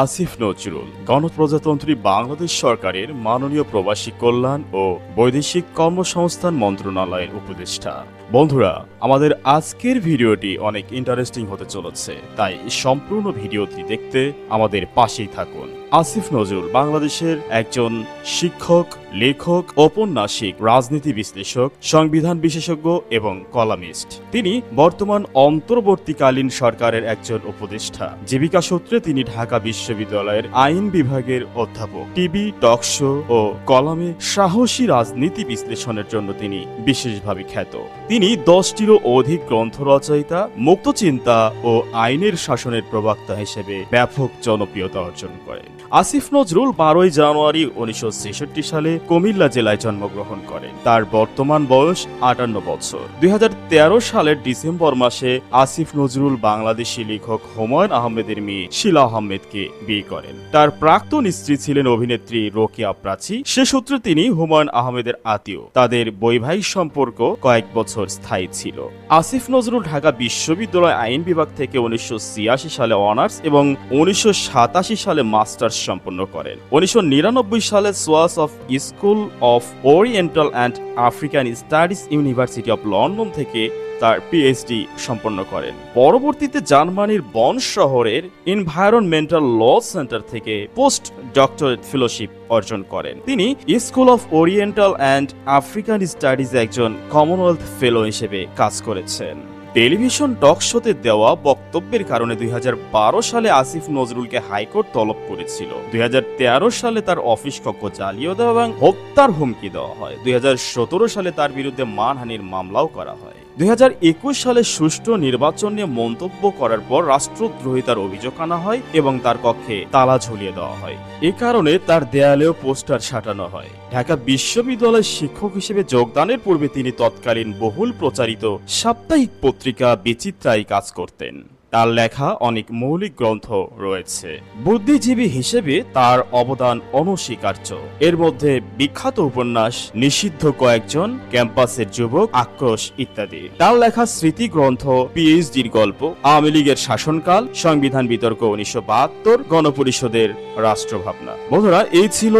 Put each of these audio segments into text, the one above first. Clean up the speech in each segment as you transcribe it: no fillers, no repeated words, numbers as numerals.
আসিফ নজরুল গণপ্রজাতন্ত্রী বাংলাদেশ সরকারের মাননীয় প্রবাসী কল্যাণ ও বৈদেশিক কর্মসংস্থান মন্ত্রণালয়ের উপদেষ্টা। বন্ধুরা, আমাদের আজকের ভিডিওটি অনেক ইন্টারেস্টিং হতে চলেছে, তাই সম্পূর্ণ ভিডিওটি দেখতে আমাদের পাশেই থাকুন। আসিফ নজরুল বাংলাদেশের একজন শিক্ষক, লেখক, ঔপন্যাসিক, রাজনীতি বিশ্লেষক, সংবিধান বিশেষজ্ঞ এবং কলামিস্ট। তিনি বর্তমান অন্তর্বর্তীকালীন সরকারের একজন উপদেষ্টা। জীবিকা সূত্রে তিনি ঢাকা বিশ্ববিদ্যালয়ের আইন বিভাগের অধ্যাপক। টিভি, টক শো ও কলামে সাহসী রাজনীতি বিশ্লেষণের জন্য তিনি বিশেষভাবে খ্যাত। তিনি 10টিরও অধিক গ্রন্থ রচয়িতা, মুক্তচিন্তা ও আইনের শাসনের প্রবক্তা হিসেবে ব্যাপক জনপ্রিয়তা অর্জন করেন। আসিফ নজরুল 12 জানুয়ারি 1966 সালে কুমিল্লা জেলায় জন্মগ্রহণ করেন। তার বর্তমান বয়স 58 বছর। 2013 সালের ডিসেম্বর মাসে আসিফ নজরুল বাংলাদেশি লেখক হুমায়ুন আহমেদের মেয়ে শিলা আহমেদকে বিয়ে করেন। তার প্রাক্তন স্ত্রী ছিলেন অভিনেত্রী রোকেয়া প্রাচী। সে সূত্রে তিনি হুমায়ুন আহমেদের আত্মীয়। তাদের বৈবাহিক সম্পর্ক কয়েক বছর স্থায়ী ছিল। আসিফ নজরুল ঢাকা বিশ্ববিদ্যালয় আইন বিভাগ থেকে 1986 সালে অনার্স এবং 1987 সালে মাস্টার্স সম্পন্ন করেন। 1999 সালে SOAS of School of Oriental and African Studies University of London থেকে তার পিএইচডি সম্পন্ন করেন। পরবর্তীতে জার্মানির বন শহরের এনভায়রনমেন্টাল ল সেন্টার থেকে পোস্ট ডক্টরেট ফেলোশিপ অর্জন করেন। তিনি School of Oriental and African Studies একজন কমনওয়েলথ ফেলো হিসেবে কাজ করেছেন। টেলিভিশন টক শোতে দেওয়া বক্তব্যের কারণে 2012 সালে আসিফ নজরুলকে হাইকোর্ট তলব করেছিল। 2013 সালে তার অফিস কক্ষ জ্বালিয়ে দেওয়া এবং হত্যার হুমকি দেওয়া হয়। 2017 সালে তার বিরুদ্ধে মানহানির মামলাও করা হয়। 2021 সালে সুষ্ঠু নির্বাচন নিয়ে মন্তব্য করার পর রাষ্ট্রদ্রোহিতার অভিযোগ আনা হয় এবং তার কক্ষে তালা ঝুলিয়ে দেওয়া হয়। এ কারণে তার দেয়ালেও পোস্টার সাঁটানো হয়। ঢাকা বিশ্ববিদ্যালয়ের শিক্ষক হিসেবে যোগদানের পূর্বে তিনি তৎকালীন বহুল প্রচারিত সাপ্তাহিক পত্রিকা বিচিত্রায় কাজ করতেন। তার লেখা অনেক মৌলিক গ্রন্থ রয়েছে। বুদ্ধিজীবী হিসেবে তার অবদান অনস্বীকার্য। এর মধ্যে বিখ্যাত উপন্যাস নিষিদ্ধ কয়েকজন, ক্যাম্পাসের যুবক, আক্রোশ ইত্যাদি। তার লেখা স্মৃতি গ্রন্থ, পিএইচডির গল্প, আওয়ামী লীগের শাসনকাল, সংবিধান বিতর্ক 1972, গণপরিষদের রাষ্ট্রভাবনা। বন্ধুরা, এই ছিল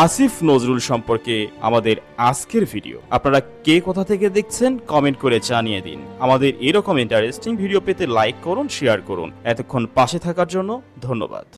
আসিফ নজরুল সম্পর্কে আমাদের আজকের ভিডিও। আপনারা কে কোথা থেকে দেখছেন কমেন্ট করে জানিয়ে দিন। আমাদের এরকম ইন্টারেস্টিং ভিডিও পেতে লাইক করুন, শেয়ার করুন। এতক্ষণ পাশে থাকার জন্য ধন্যবাদ।